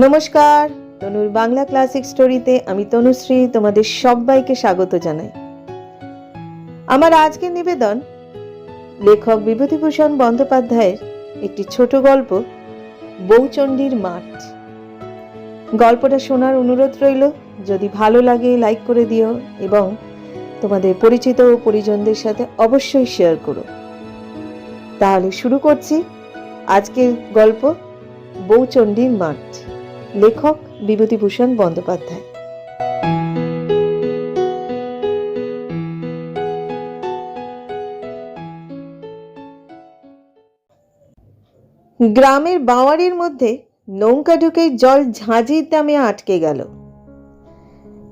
নমস্কার, তনুর বাংলা ক্লাসিক স্টোরিতে আমি তনুশ্রী তোমাদের সবাইকে স্বাগত জানাই। আমার আজকের নিবেদন লেখক বিভূতিভূষণ বন্দ্যোপাধ্যায়ের একটি ছোট গল্প, বউচণ্ডীর মাঠ। গল্পটা শোনার অনুরোধ রইল। যদি ভালো লাগে লাইক করে দিও এবং তোমাদের পরিচিত ও পরিজনদের সাথে অবশ্যই শেয়ার করো। তাহলে শুরু করছি আজকের গল্প, বউচণ্ডীর মাঠ। লেখক বিভূতিভূষণ বন্দ্যোপাধ্যায়। গ্রামের বাওয়ারির মধ্যে নৌকা ঢুকেই জল ঝাঁঝির দামে আটকে গেল।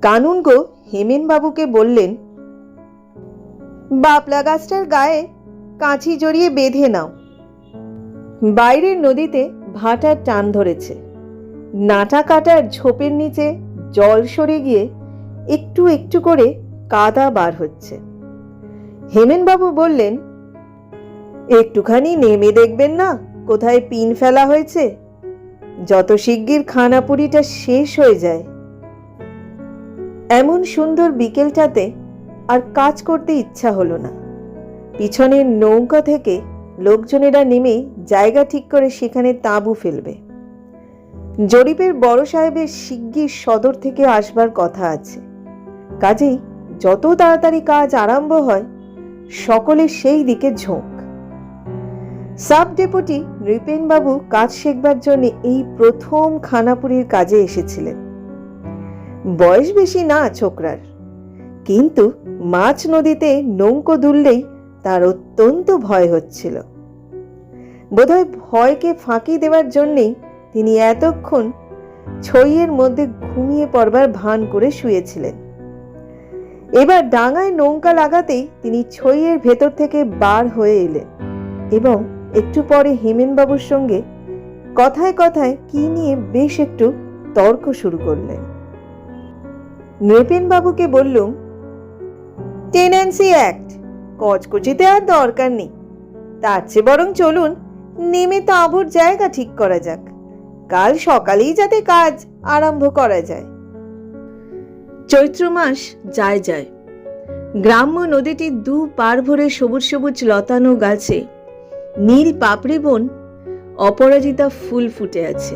কানুনগো হেমেনবাবুকে বললেন, বাপলা গাছটার গায়ে কাঁচি জড়িয়ে বেঁধে নাও। বাইরের নদীতে ভাটার টান ধরেছে। নাটা কাটার ঝোপের নিচে জল সরে গিয়ে একটু একটু করে কাদা বার হচ্ছে। হেমেনবাবু বললেন, একটুখানি নেমে দেখবেন না কোথায় পিন ফেলা হয়েছে? যত শিগগির খানাপুরিটা শেষ হয়ে যায়। এমন সুন্দর বিকেলটাতে আর কাজ করতে ইচ্ছা হলো না। পিছনের নৌকা থেকে লোকজনেরা নেমে জায়গা ঠিক করে সেখানে তাঁবু ফেলবে। জরিপের বড় সাহেবের শিগগির সদর থেকে আসবার কথা আছে। কাজেই যত তাড়াতাড়ি কাজ আরম্ভ হয় সকলে সেই দিকে ঝোঁক। সাব ডেপুটি নৃপেনবাবু কাজ শিখবার জন্য এই প্রথম খানাপুরির কাজে এসেছিলেন। বয়স বেশি না ছোকরার, কিন্তু মাছ নদীতে নৌকো দুললেই তার অত্যন্ত ভয় হচ্ছিল। বোধহয় ভয়কে ফাঁকি দেওয়ার জন্যেই তিনি এতক্ষণ ছইয়ের মধ্যে ঘুমিয়ে পড়বার ভান করে শুয়েছিলেন। এবার ডাঙায় নৌকা লাগাতেই তিনি ছইয়ের ভেতর থেকে বার হয়ে এলেন এবং একটু পরে হেমেনবাবুর সঙ্গে কথায় কথায় কি নিয়ে বেশ একটু তর্ক শুরু করলেন। নৃপেনবাবুকে বললুম, টেনেন্সি অ্যাক্ট কচকচিতে আর দরকার নেই। তার চেয়ে বরং চলুন নেমে তাঁবুর জায়গা ঠিক করা যাক। কাল সকালেই যাতে কাজ আরম্ভ করা যায়। চৈত্র মাস যায় যায়। গ্রাম্য নদীটির দু পার ভরে সবুজ সবুজ লতানো গাছে নীল পাপড়ি বন অপরাজিতা ফুল ফুটে আছে।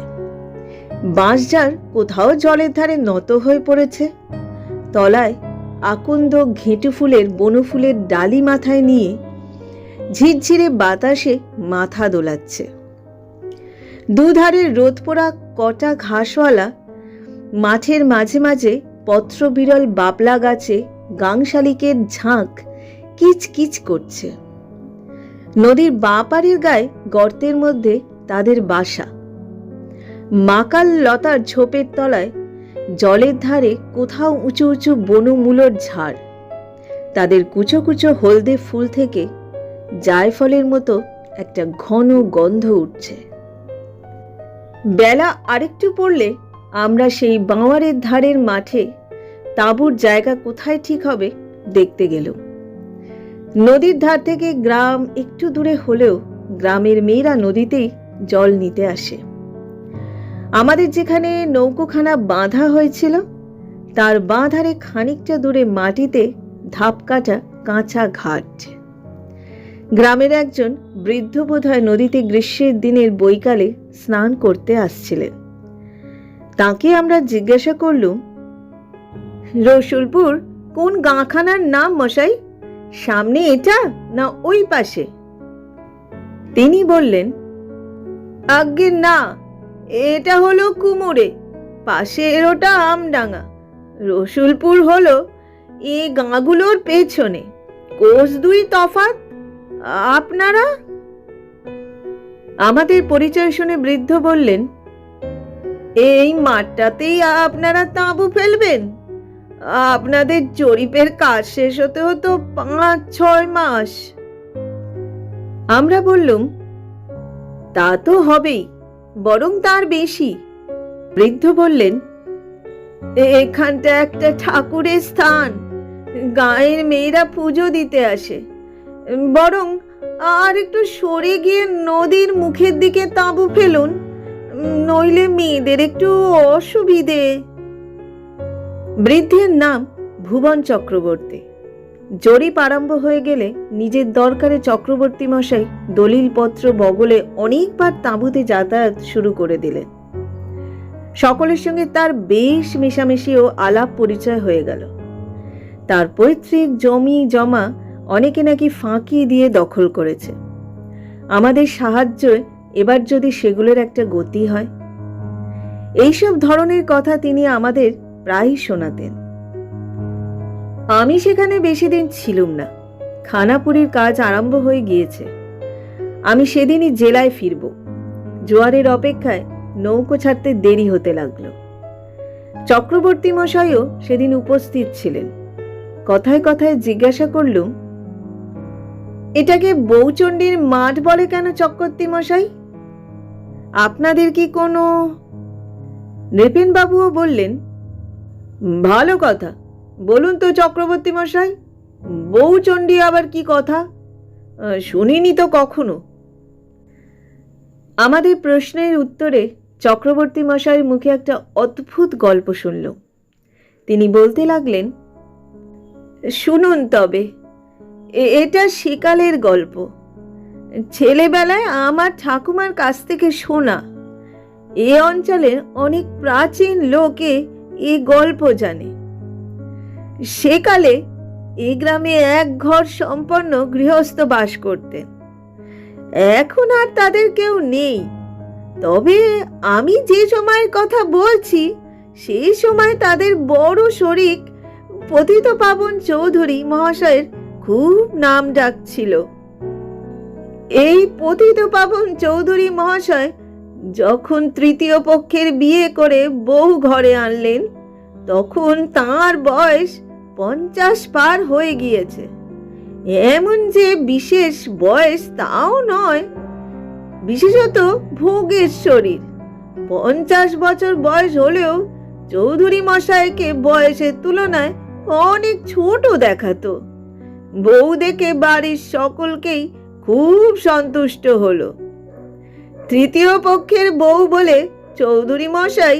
বাঁশঝাড় কোথাও জলের ধারে নত হয়ে পড়েছে। তলায় আকন্দ ঘেঁটু ফুলের বনফুলের ডালি মাথায় নিয়ে ঝিরঝিরে বাতাসে মাথা দোলাচ্ছে। দুধারের রোদ পোড়া কটা ঘাসওয়ালা মাঠের মাঝে মাঝে পত্র বিরল বাপলা গাছে গাংশালিকের ঝাঁক কিচ কিচ করছে। নদীর বাঁ পাড়ের গায়ে গর্তের মধ্যে তাদের বাসা। মাকাল লতার ঝোপের তলায় জলের ধারে কোথাও উঁচু উঁচু বনমূলর ঝাড়। তাদের কুচো কুচো হলদে ফুল থেকে জায়ফলের মতো একটা ঘন গন্ধ উঠছে। বেলা আরেকটু পড়লে আমরা সেই বাঁওয়ারের ধারের মাঠে তাঁবুর জায়গা কোথায় ঠিক হবে দেখতে গেল। নদীর ধার থেকে গ্রাম একটু দূরে হলেও গ্রামের মেয়েরা নদীতেই জল নিতে আসে। আমাদের যেখানে নৌকোখানা বাঁধা হয়েছিল তার বাঁ ধারে খানিকটা দূরে মাটিতে ধাপ কাটা কাঁচা ঘাট। গ্রামের একজন বৃদ্ধ বোধহয় নদীতে গ্রীষ্মের দিনের বৈকালে স্নান করতে আসছিলেন। তাকে আমরা জিজ্ঞাসা করলুম, রসুলপুর কোন গাঁখানার নাম মশাই? সামনে এটা না ওই পাশে? তিনি বললেন, আজ্ঞে না, এটা হলো কুমোরে, পাশে ওটা আমডাঙ্গা। রসুলপুর হলো এই গাঁগুলোর পেছনে, কোষ দুই তফাৎ। আপনারা? আমাদের পরিচয় শুনে বৃদ্ধ বললেন, এই মাঠটাতেই আপনারা তাঁবু ফেলবেন? আপনাদের জরিপের কাজ শেষ হতে হতো 5-6 মাস। আমরা বললুম, তা তো হবেই, বরং তার বেশি। বৃদ্ধ বললেন, এখানটা একটা ঠাকুরের স্থান, গাঁয়ের মেয়েরা পুজো দিতে আসে। বরং আর একটু সরে গিয়ে নদীর মুখের দিকে তাঁবু ফেলুন, নইলে মেয়েদের একটু অসুবিধে। বৃদ্ধের নাম ভুবন চক্রবর্তী। জরিপ আরম্ভ হয়ে গেলে নিজের দরকারে চক্রবর্তী মশাই দলিলপত্র বগলে অনেকবার তাঁবুতে যাতায়াত শুরু করে দিলেন। সকলের সঙ্গে তার বেশ মেশামেশি ও আলাপ পরিচয় হয়ে গেল। তার পৈতৃক জমি জমা অনেকে নাকি ফাঁকি দিয়ে দখল করেছে। আমাদের সাহায্যে এবার যদি সেগুলোর একটা গতি হয়, এইসব ধরনের কথা তিনি আমাদের প্রায় শোনাতেন। আমি সেখানে বেশি দিন ছিলুম না। খানাপুরীর কাজ আরম্ভ হয়ে গিয়েছে। আমি সেদিনই জেলায় ফিরব। জোয়ারের অপেক্ষায় নৌকো ছাড়তে দেরি হতে লাগলো। চক্রবর্তী মশাইও সেদিন উপস্থিত ছিলেন। কথায় কথায় জিজ্ঞাসা করলুম, এটাকে বউচণ্ডীর মাঠ বলে কেন চক্রবর্তী মশাই? আপনাদের কি কোনো? নৃপেনবাবুও বললেন, ভালো কথা, বলুন তো চক্রবর্তী মশাই, বউচণ্ডী আবার কি কথা? শুনিনি তো কখনো। আমাদের প্রশ্নের উত্তরে চক্রবর্তী মশাইয়ের মুখে একটা অদ্ভুত গল্প শুনল। তিনি বলতে লাগলেন, শুনুন তবে, এটা সেকালের গল্প। ছেলেবেলায় আমার ঠাকুমার কাছ থেকে শোনা। এ অঞ্চলের অনেক প্রাচীন লোকে এ গল্প জানে। সেকালে এই গ্রামে এক ঘর সম্পন্ন গৃহস্থ বাস করতেন। এখন আর তাদের কেউ নেই। তবে আমি যে সময়ের কথা বলছি, সেই সময় তাদের বড় শরিক পতিতপাবন চৌধুরী মহাশয়ের খুব নাম ডাক ছিল। এই পতিতপাবন চৌধুরী মহাশয় যখন তৃতীয় পক্ষের বিয়ে করে বউ ঘরে আনলেন, তখন তাঁর বয়স 50 পার হয়ে গিয়েছে। এমন যে বিশেষ বয়স তাও নয়, বিশেষত ভোগের শরীর। 50 বছর বয়স হলেও চৌধুরী মশাইকে বয়সের তুলনায় অনেক ছোট দেখাতো। বউ দেখে বাড়ির সকলকেই খুব সন্তুষ্ট হলো। তৃতীয় পক্ষের বউ বলে চৌধুরী মশাই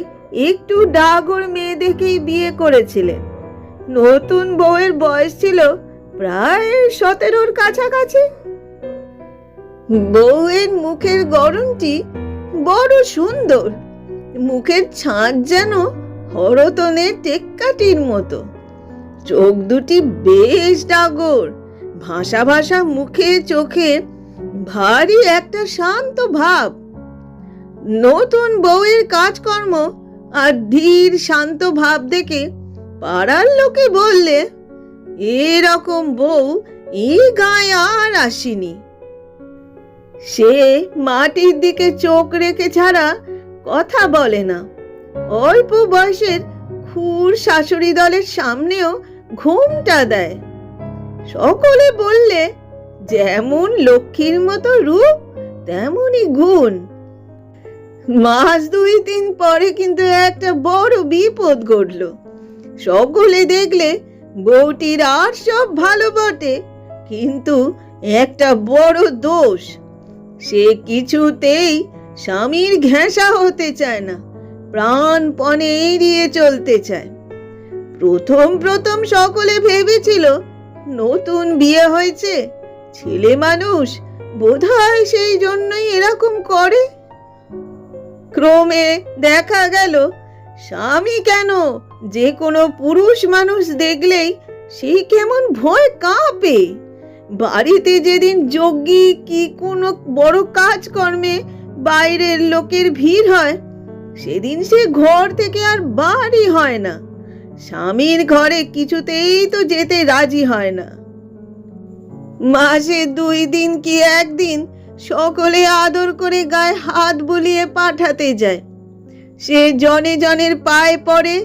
একটু ডাগর মেয়ে দেখেই বিয়ে করেছিলেন। নতুন বউয়ের বয়স ছিল প্রায় 17-র কাছাকাছি। বউয়ের মুখের গড়নটি বড় সুন্দর। মুখের ছাঁচ যেন হরতনের টেক্কাটির মতো। চোখ দুটি বেশ ডাগর। ভাষা ভাষা মুখে চোখে ভারী একটা শান্ত ভাব। নতুন বউয়ের কাজকর্ম আর ধীর শান্ত ভাব দেখে পাড়ার লোকে বললে, এরকম বউ এই গায়ে আর আসেনি। সে মাটির দিকে চোখ রেখে ছাড়া কথা বলে না। অল্প বয়সের খুর শাশুড়ি দলের সামনেও ঘুমটা দেয়। সকলে বললে, যেমন লক্ষ্মীর মতো রূপ তেমনই গুণ। মাস 2-3 পরে কিন্তু একটা বড় বিপদ ঘটল। সকলে দেখলে বউটির আর সব ভালো বটে, কিন্তু একটা বড় দোষ। সে কিছুতেই স্বামীর ঘেঁষা হতে চায় না, প্রাণপণে এড়িয়ে চলতে চায়। প্রথম প্রথম সকলে ভেবেছিল নতুন বিয়ে হয়েছে, ছেলে মানুষ, বোধহয় সেই জন্যই এরকম করে। ক্রমে দেখা গেল স্বামী কেন, যে কোনো পুরুষ মানুষ দেখলেই সে কেমন ভয় কাঁপে। বাড়িতে যেদিন যজ্ঞী কি কোনো বড় কাজকর্মে বাইরের লোকের ভিড় হয়, সেদিন সে ঘর থেকে আর বাড়ি হয় না। স্বামীর ঘরে কিছুতেই তো যেতে রাজি হয় না। মাসে 2 দিন কি 1 দিন সকলে আদর করে গায়ে হাত বুলিয়ে পাঠাতে যায়। সে জনে জনের পায়ে পড়ে,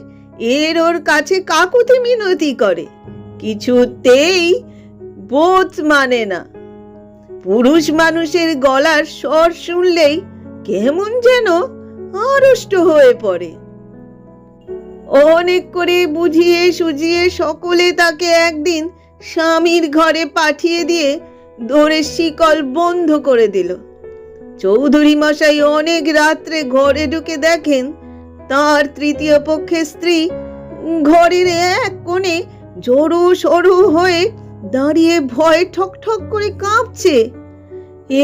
এর ওর কাছে কাকুতি মিনতি করে, কিছুতেই বোধ মানে না। পুরুষ মানুষের গলার স্বর শুনলেই কেমন যেন আড়ষ্ট হয়ে পড়ে। অনেক করে বুঝিয়ে সুঝিয়ে সকলে তাকে একদিন স্বামীর ঘরে পাঠিয়ে দিয়ে দোরের শিকল বন্ধ করে দিল। চৌধুরী মশাই অনেক রাত্রে ঘরে ঢুকে দেখেন তার তৃতীয় পক্ষের স্ত্রী ঘরের এক কোণে জড়ো সরু হয়ে দাঁড়িয়ে ভয়ে ঠকঠক করে কাঁপছে।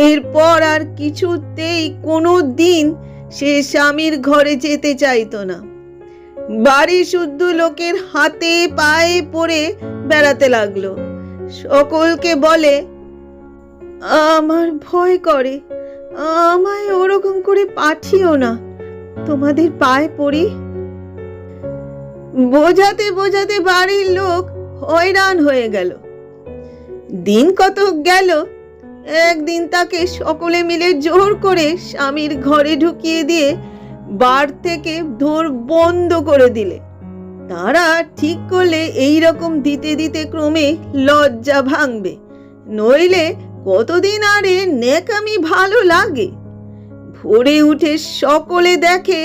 এরপর আর কিছুতেই কোনো দিন সে স্বামীর ঘরে যেতে চাইতো না। বাড়ি শুদ্ধ লোকের হাতে পায়ে পড়ে বেড়াতে লাগলো। সকলকে বলে, আমার ভয় করে, আমায় ওরকম করে পাঠিও না, তোমাদের পায়ে পড়ি। বোঝাতে বোঝাতে বাড়ির লোক হয়রান হয়ে গেল। দিন কতক গেল, একদিন তাকে সকলে মিলে জোর করে স্বামীর ঘরে ঢুকিয়ে দিয়ে বার থেকে দোর বন্ধ করে দিলে। তারা ঠিক করলে এই রকম দিতে দিতে ক্রমে লজ্জা ভাঙবে, নইলে কতদিন আরে নেকামি ভালো লাগে। ভোরে উঠে সকলে দেখে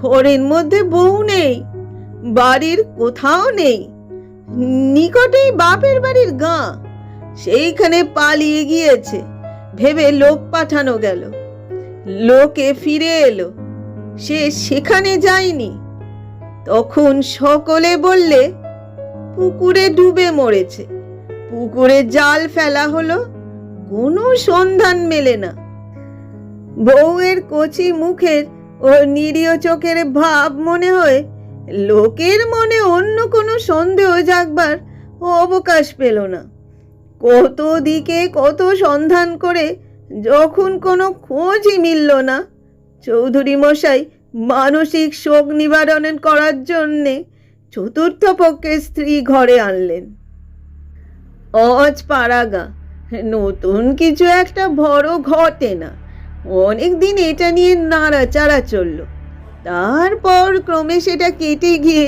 ঘরের মধ্যে বউ নেই, বাড়ির কোথাও নেই। নিকটেই বাপের বাড়ির গাঁ, সেইখানে পালিয়ে গিয়েছে ভেবে লোক পাঠানো গেল। লোকে ফিরে এলো, সে সেখানে যায়নি। তখন সকলে বললে পুকুরে ডুবে মরেছে। পুকুরে জাল ফেলা হলো, কোনো সন্ধান মেলে না। বউয়ের কচি মুখের ও নিরীহ চোখের ভাব মনে হয় লোকের মনে অন্য কোনো সন্দেহ জাগবার অবকাশ পেল না। কত দিকে কত সন্ধান করে যখন কোনো খোঁজই মিলল না, চৌধুরী মশাই মানসিক শোক নিবারণ করার জন্যে চতুর্থ পক্ষের স্ত্রী ঘরে আনলেন। অজ পাড়াগা, নতুন কিছু একটা বড় ঘটে না। অনেকদিন এটা নিয়ে নাড়াচাড়া চলল, তারপর ক্রমে সেটা কেটে গিয়ে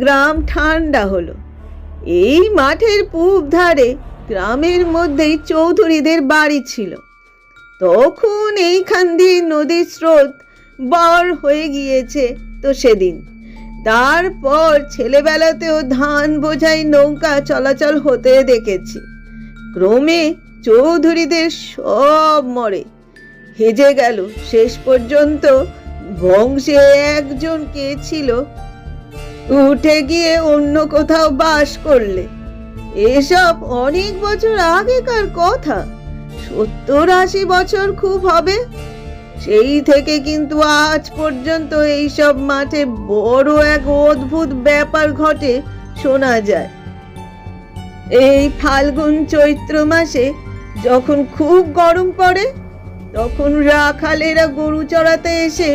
গ্রাম ঠান্ডা হলো। এই মাঠের পূব ধারে গ্রামের মধ্যেই চৌধুরীদের বাড়ি ছিল। তখন এইখান দিয়ে নদীর স্রোত বার হয়ে গিয়েছে তো সেদিন। তারপর ছেলেবেলাতেও ধান বোঝাই নৌকা চলাচল হতে দেখেছি। ক্রমে চৌধুরীদের সব মরে হেজে গেল। শেষ পর্যন্ত বংশে একজন কে ছিল উঠে গিয়ে অন্য কোথাও বাস করলে। এসব অনেক বছর আগেকার কথা, 70-80 বছর খুব হবে। সেই থেকে কিন্তু আজ পর্যন্ত এইসব মাঠে বড় এক অদ্ভুত ব্যাপার ঘটে শোনা যায়। এই ফাল্গুন চৈত্র মাসে যখন খুব গরম পড়ে, তখন রাখালেরা গরু চড়াতে এসে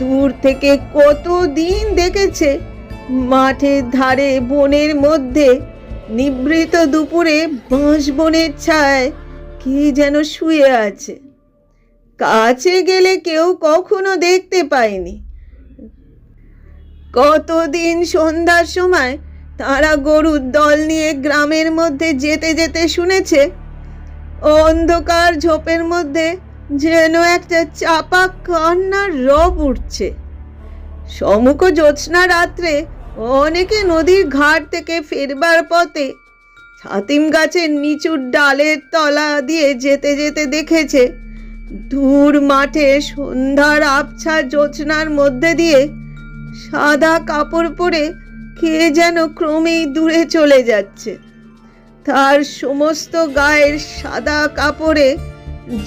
দূর থেকে কতদিন দেখেছে মাঠের ধারে বনের মধ্যে নিভৃত দুপুরে বাঁশ বনের ছায় কে যেন শুয়ে আছে। কাছে গেলে কেউ কখনো দেখতে পায়নি। কতদিন সন্ধ্যার সময় তারা গরুর দল নিয়ে গ্রামের মধ্যে যেতে যেতে শুনেছে অন্ধকার ঝোপের মধ্যে যেন একটা চাপা কান্নার রব উঠছে। সমুখ জ্যোৎস্না রাত্রে অনেকে নদীর ঘাট থেকে ফেরবার পথে ছাতিম গাছের নিচুর ডালের তলা দিয়ে যেতে যেতে দেখেছে দূর মাঠে সন্ধ্যার আবছা জ্যোৎস্নার মধ্যে দিয়ে সাদা কাপড় পরে কে যেন ক্রমেই দূরে চলে যাচ্ছে। তার সমস্ত গায়ের সাদা কাপড়ে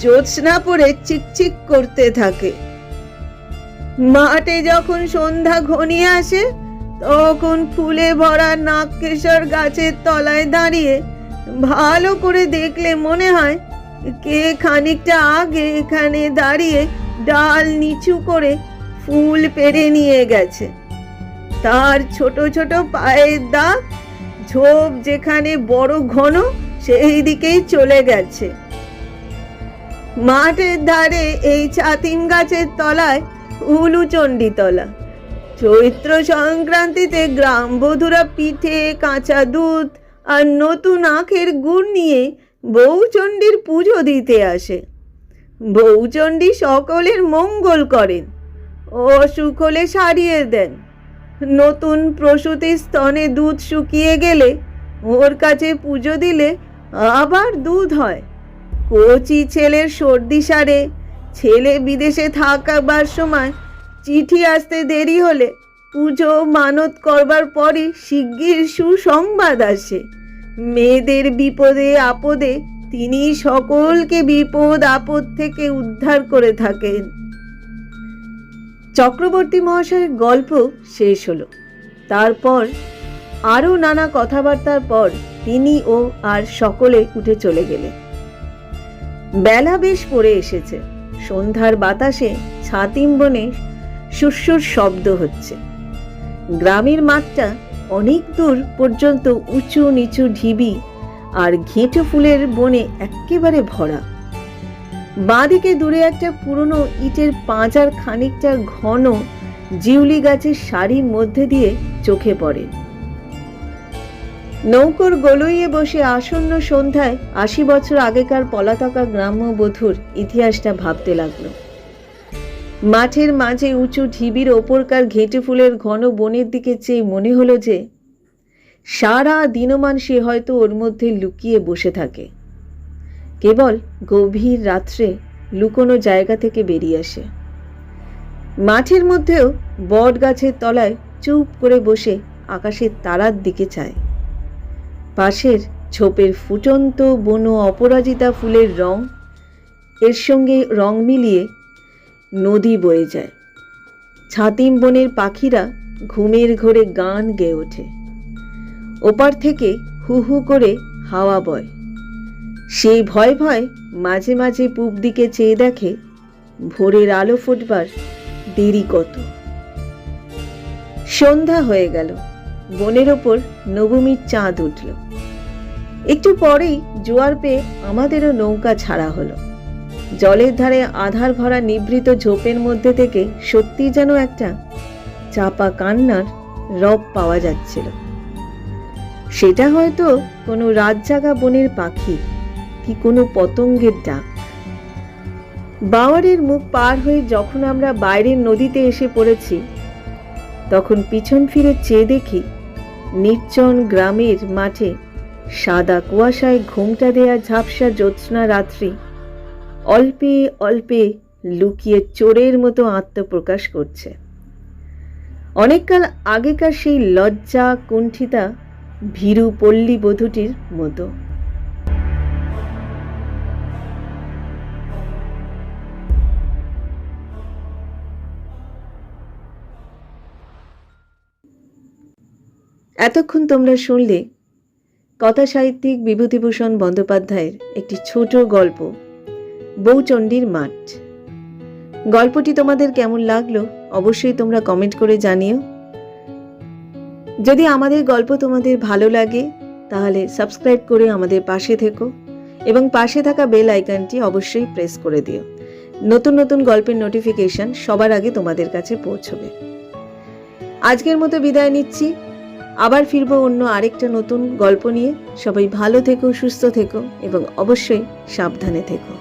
জ্যোৎস্না পরে চিকচিক করতে থাকে। মাঠে যখন সন্ধ্যা ঘনিয়ে আসে, তখন ফুলে ভরা নাগকেশর গাছের তলায় দাঁড়িয়ে ভালো করে দেখলে মনে হয় কে খানিকটা আগে এখানে দাঁড়িয়ে ডাল নিচু করে ফুল পেড়ে নিয়ে গেছে। তার ছোট ছোট পায়ের দাগ ঝোপ যেখানে বড় ঘন সেই দিকেই চলে গেছে। মাঠের ধারে এই ছাতিম গাছের তলায় উলুচণ্ডী তলা। চৈত্র সংক্রান্তিতে গ্রাম বধূরা পিঠে, কাঁচা দুধ আর নতুন আখের গুড় নিয়ে বউচণ্ডীর পুজো দিতে আসে। বউচণ্ডী সকলের মঙ্গল করেন, অসুখ হলে সারিয়ে দেন। নতুন প্রসূতি স্তনে দুধ শুকিয়ে গেলে ওর কাছে পুজো দিলে আবার দুধ হয়। কচি ছেলের সর্দি সারে, ছেলে বিদেশে থাকাবার সময় চিঠি আসতে দেরি হলে পুজো মানত করবার পরই শিগগির সুসংবাদ আসে। মেয়েদের বিপদে আপদে তিনি সকলকে বিপদ আপদ থেকে উদ্ধার করে থাকেন। চক্রবর্তী মহাশয়ের গল্প শেষ হলো। তারপর আরও নানা কথাবার্তার পর তিনি ও আর সকলে উঠে চলে গেলেন। বেলা বেশ পড়ে এসেছে। সন্ধ্যার বাতাসে ছাতিম বনে সুরসুর শব্দ হচ্ছে। গ্রামের মাঠটা অনেক দূর পর্যন্ত উঁচু নিচু ঢিবি আর ঘেঁটে ফুলের বনে একেবারে ভরা। বাঁদিকে দূরে একটা পুরনো ইটের পাঁজার খানিকটা ঘন জিউলি গাছের সারির মধ্যে দিয়ে চোখে পড়ে। নৌকোর গলইয়ে বসে আসন্ন সন্ধ্যায় ৮০ বছর আগেকার পলাতকা গ্রাম্য বধূর ইতিহাসটা ভাবতে লাগলো। মাঠের মাঝে উঁচু ঢিবির ওপরকার ঘেঁটে ফুলের ঘন বনের দিকে চেয়ে মনে হলো যে সারা দিনমান সে হয়তো ওর মধ্যে লুকিয়ে বসে থাকে। কেবল গভীর রাত্রে লুকোনো জায়গা থেকে বেরিয়ে আসে। মাঠের মধ্যেও বট গাছের তলায় চুপ করে বসে আকাশের তারার দিকে চায়। পাশের ঝোপের ফুটন্ত বনো অপরাজিতা ফুলের রং এর সঙ্গে রং মিলিয়ে নদী বয়ে যায়। ছাতিম বনের পাখিরা ঘুমের ঘোরে গান গেয়ে ওঠে। ওপার থেকে হু হু করে হাওয়া বয়। সেই ভয় ভয় মাঝে মাঝে পূব দিকে চেয়ে দেখে ভোরের আলো ফুটবার দেরি কত। সন্ধ্যা হয়ে গেল। বনের ওপর নবমীর চাঁদ উঠল। একটু পরেই জোয়ার পেয়ে আমাদেরও নৌকা ছাড়া হলো। জলের ধারে আধার ভরা নিভৃত ঝোপের মধ্যে থেকে সত্যি যেন একটা চাপা কান্নার রব পাওয়া যাচ্ছিল। সেটা হয়তো কোনো রাতজাগা বনের পাখি কি কোনো পতঙ্গের ডাক। বাওয়ারের মুখ পার হয়ে যখন আমরা বাইরের নদীতে এসে পড়েছি, তখন পিছন ফিরে চেয়ে দেখি নির্জন গ্রামের মাঠে সাদা কুয়াশায় ঘোমটা দেয়া ঝাপসা জ্যোৎস্না রাত্রি অল্পে অল্পে লুকিয়ে চোরের মতো আত্মপ্রকাশ করছে। অনেককাল আগেকার সেই লজ্জা কুণ্ঠিতা ভীরু পল্লী বধূটির মতো। এতক্ষণ তোমরা শুনলে কথা সাহিত্যিক বিভূতিভূষণ বন্দ্যোপাধ্যায়ের একটি ছোট গল্প বউচণ্ডীর মাঠ। গল্পটি তোমাদের কেমন লাগলো অবশ্যই তোমরা কমেন্ট করে জানিও। যদি আমাদের গল্প তোমাদের ভালো লাগে তাহলে সাবস্ক্রাইব করে আমাদের পাশে থেকো এবং পাশে থাকা বেল আইকনটি অবশ্যই প্রেস করে দিও। নতুন নতুন গল্পের নোটিফিকেশন সবার আগে তোমাদের কাছে পৌঁছবে। আজকের মতো বিদায় নিচ্ছি। আবার ফিরবো অন্য আরেকটা নতুন গল্প নিয়ে। সবাই ভালো থেকো, সুস্থ থেকো এবং অবশ্যই সাবধানে থেকো।